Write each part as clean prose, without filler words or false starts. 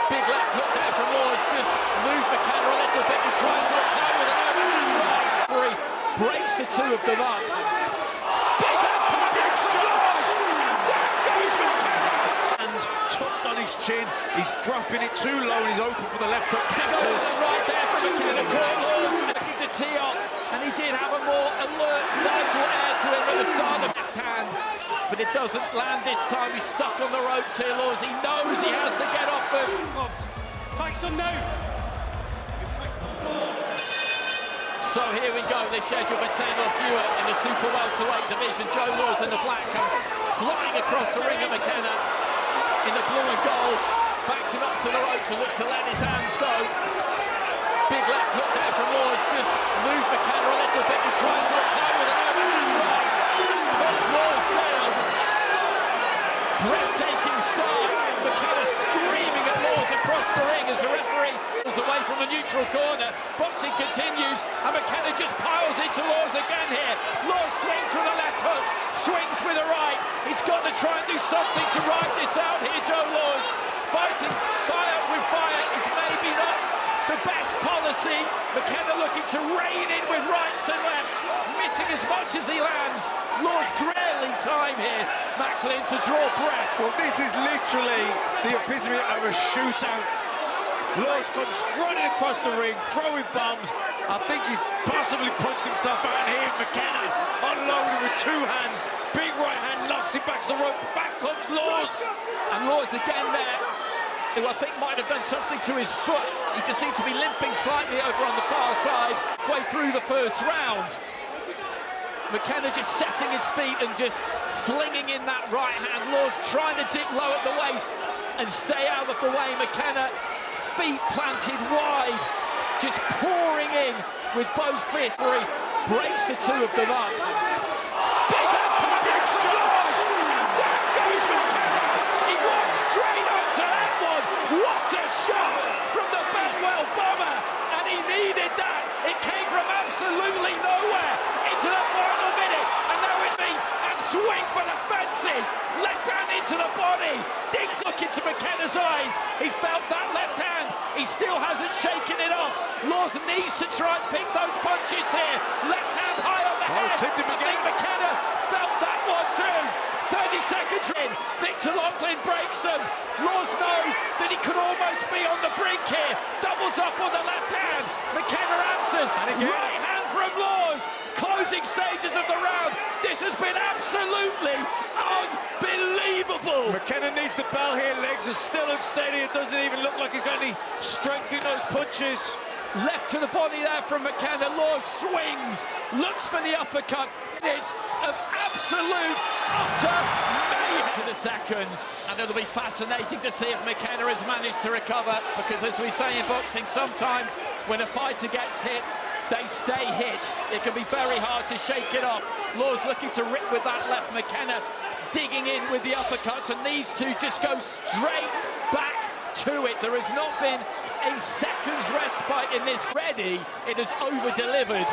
Big left hook there from Laws, just moved McKenna a little bit and tries to reply with an overhand right. He breaks the two of them up. Big left hook, big shot! Down goes McKenna! And tucked on his chin, he's dropping it too low and he's open for the left hook counters. Right there from McKenna, caught Laws looking to tee off, and he did have a more alert, vital air to him at the start of the left hand. But it doesn't land this time. He's stuck on the ropes here, Laws. He knows he has to get off them. Take some now. So here we go. They're scheduled for 10 or fewer in the super-welterweight division. Joe Laws in the black comes flying across the ring of McKenna in the blue and gold. Backs him up to the ropes and looks to let his hands go. Big left hook there from Laws. Just moved McKenna a little bit and tries to reply with an overhand right. Puts Laws down. Breathtaking start. McKenna screaming at Laws across the ring as the referee pulls away from the neutral corner. Boxing continues and McKenna just piles into Laws again here. Laws swings with a left hook, swings with a right. He's got to try and do something to ride this out here, Joe Laws. Fighting fire with fire is maybe not the best policy. McKenna looking to rein in with rights and lefts, missing as much as he lands. Laws barely time here. Macklin to draw breath. Well, this is literally the epitome of a shootout. Laws comes running across the ring, throwing bombs. I think he's possibly punched himself out here. McKenna unloaded with two hands. Big right hand knocks him back to the rope. Back comes Laws. And Laws again there, who I think might have done something to his foot. He just seemed to be limping slightly over on the far side, way through the first round. McKenna just setting his feet and just flinging in that right hand. Laws trying to dip low at the waist and stay out of the way. McKenna, feet planted wide, just pouring in with both fists where he breaks the two of them up. Big up, big shot! Down goes McKenna! He walks straight onto that one! What a shot from the Oakwell bomber! And he needed that! It came from absolutely nowhere into the final minute, and now it's me and swing for the fences! Left hand into the body! Digs look into McKenna's eyes! He felt that left hand! He still hasn't shaken it off! Laws needs to try and pick those punches here! Left hand high on the head! Tipped him I again. think McKenna felt that one too! 30 seconds in, Victor Laughlin breaks him. Laws knows that he could almost be on the brink here. Doubles up on the left hand. McKenna answers. And again. Right hand from Laws. Closing stages of the round. This has been absolutely unbelievable. McKenna needs the bell here. Legs are still unsteady. It doesn't even look like he's got any strength in those punches. Left to the body there from McKenna. Laws swings, looks for the uppercut. It's of absolute, utter mayhem to the seconds. And it'll be fascinating to see if McKenna has managed to recover. Because as we say in boxing, sometimes when a fighter gets hit, they stay hit. It can be very hard to shake it off. Laws looking to rip with that left. McKenna digging in with the uppercuts. And these two just go straight back to it. There has not been a second's respite in this. Ready, it has over-delivered.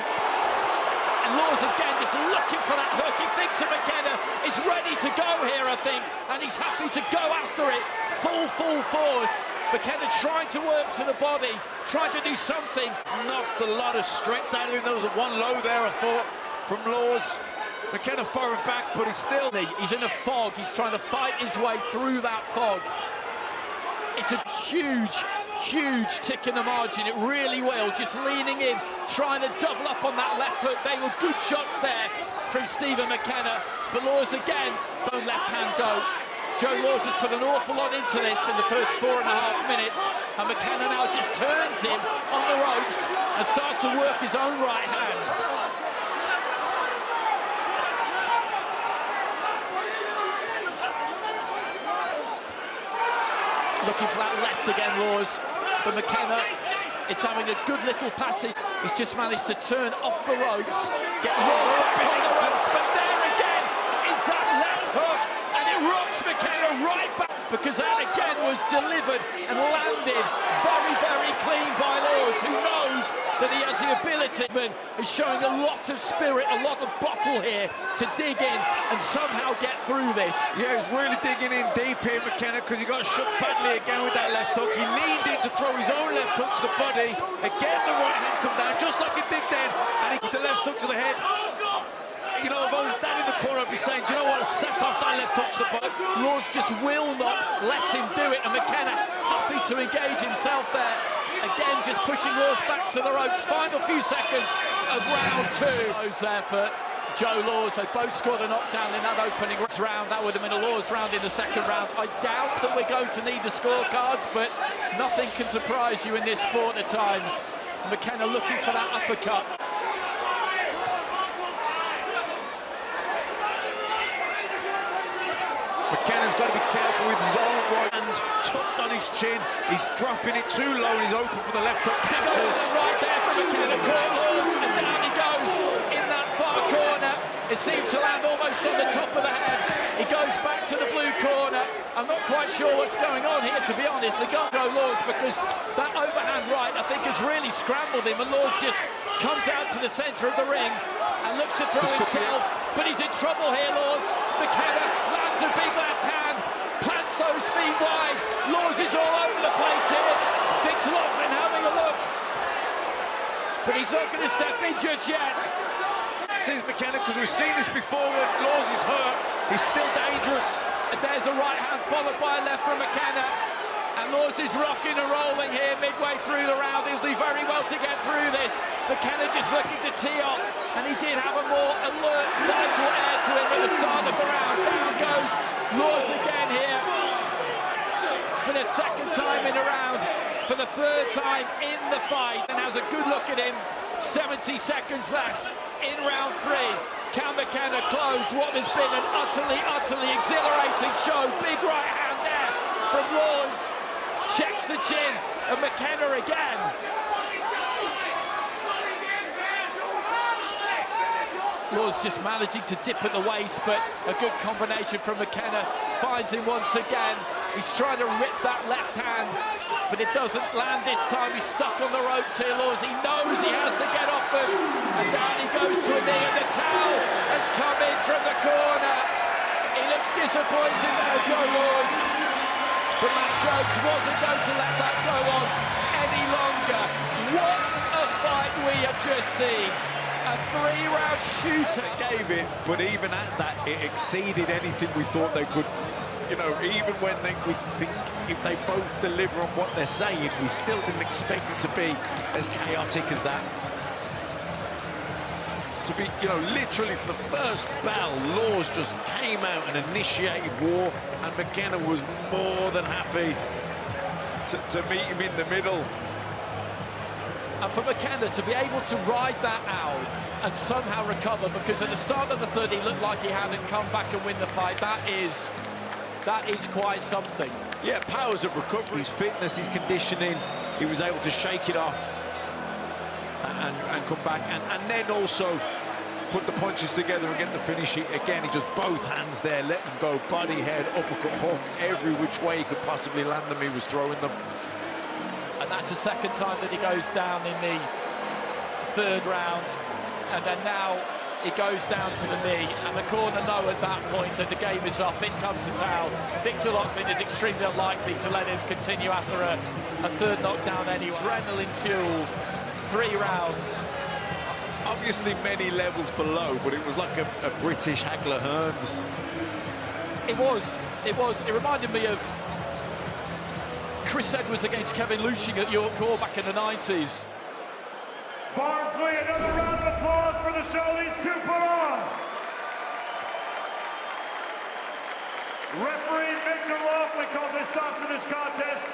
And Laws again just looking for that hook. He thinks that McKenna is ready to go here, I think, and he's happy to go after it. Full force. McKenna trying to work to the body, trying to do something. Knocked a lot of strength out of him. There was a one low there, I thought, from Laws. McKenna firing back, but he's still... He's in a fog. He's trying to fight his way through that fog. It's a huge tick in the margin. It really will. Just leaning in, trying to double up on that left hook. They were good shots there from Stephen McKenna. But Laws again, don't left hand go. Joe Laws has put an awful lot into this in the first 4.5 minutes. And McKenna now just turns him on the ropes and starts to work his own right hand. Looking for that left again, Laws. But McKenna is having a good little passage. He's just managed to turn off the ropes, get Laws back on the ropes, but there again is that left hook, and it rocks McKenna right back, because that again was delivered and landed very clean by Laws, who knows that he has the ability, but is showing a lot of spirit, a lot of bottle here to dig in and somehow get through this. Yeah, he's really digging in deep here, McKenna, because he got shook badly again with that left hook. He leaned in to throw his own left hook to the body. Again, the right hand come down, just like it did then. And he with the left hook to the head. You know, if I was down in the corner, I'd be saying, do you know what, sack off that left hook to the body. Laws just will not let him do it, and McKenna happy to engage himself there. Again, just pushing Laws back to the ropes. Final few seconds of round two. Those there for Joe Laws. They both scored a knockdown in that opening round. That would have been a Laws round in the second round. I doubt that we're going to need the scorecards, but nothing can surprise you in this sport at times. McKenna looking for that uppercut. McKenna's got to be careful with his own right hand tucked on his chin. He's dropping it too low and he's open for the left hook counters. Right there for McKenna, caught Laws, and down he goes in that far corner. It seemed to land almost on the top of the head. He goes back to the blue corner. I'm not quite sure what's going on here, to be honest. They got no Laws because that overhand right, I think, has really scrambled him, and Laws just comes out to the centre of the ring and looks to throw himself, but he's in trouble here, Laws. McKenna lands a big left hand, plants those feet wide. Laws is all over the place here. Victor Loughlin having a look, but he's not going to step in just yet. Says McKenna, because we've seen this before when Laws is hurt, he's still dangerous. And there's a right hand followed by a left from McKenna. And Laws is rocking and rolling here midway through the round. He'll do very well to get through this. McKenna just looking to tee off, and he did have a more alert, vital air to him at the start of the round. Down goes Laws again here for the second time in a round, for the third time in the fight, and has a good look at him. 70 seconds left in round three. Can McKenna close what has been an utterly exhilarating show? Big right hand there from Laws. Checks the chin of McKenna again. Laws just managing to dip at the waist, but a good combination from McKenna. Finds him once again. He's trying to rip that left hand, but it doesn't land this time. He's stuck on the ropes here, Laws. He knows he has to get off them. And down he goes to a knee, and the towel has come in from the corner. He looks disappointed now, Joe Laws. But Matt Jones wasn't going to let that go on any longer. What a fight we have just seen. A three-round shooter. They gave it, but even at that, it exceeded anything we thought they could. You know, even when we think if they both deliver on what they're saying, we still didn't expect it to be as chaotic as that. To be, you know, literally from the first bell, Laws just came out and initiated war, and McKenna was more than happy to meet him in the middle. And for McKenna to be able to ride that out and somehow recover, because at the start of the third he looked like he hadn't come back and win the fight, that is quite something. Yeah, powers of recovery, his fitness, his conditioning, he was able to shake it off and come back, and then also put the punches together and get the finish. Again, he just both hands there, let them go, body, head, uppercut, hook, every which way he could possibly land them, he was throwing them. And that's the second time that he goes down in the third round, and then now he goes down to the knee, and the corner know at that point that the game is up. In comes the towel. Victor Loughlin is extremely unlikely to let him continue after a third knockdown anyway. Adrenaline-fueled 3 rounds. Obviously many levels below, but it was like a British Hagler Hearns. It was. It reminded me of Chris Edwards against Kevin Lushing at York Hall back in the 90s. Barnsley, another round of applause for the show these two put on. Referee Victor Loughlin calls a stop to this contest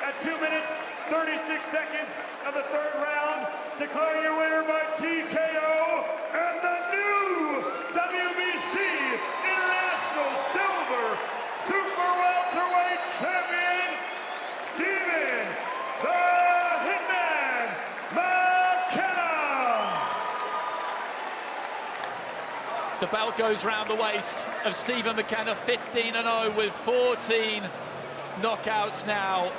at 2 minutes, 36 seconds of the third round, declaring your winner by TKO and the new WBC International Silver Super Welterweight Champion, Stephen the Hitman McKenna. The belt goes round the waist of Stephen McKenna, 15-0 with 14 knockouts now.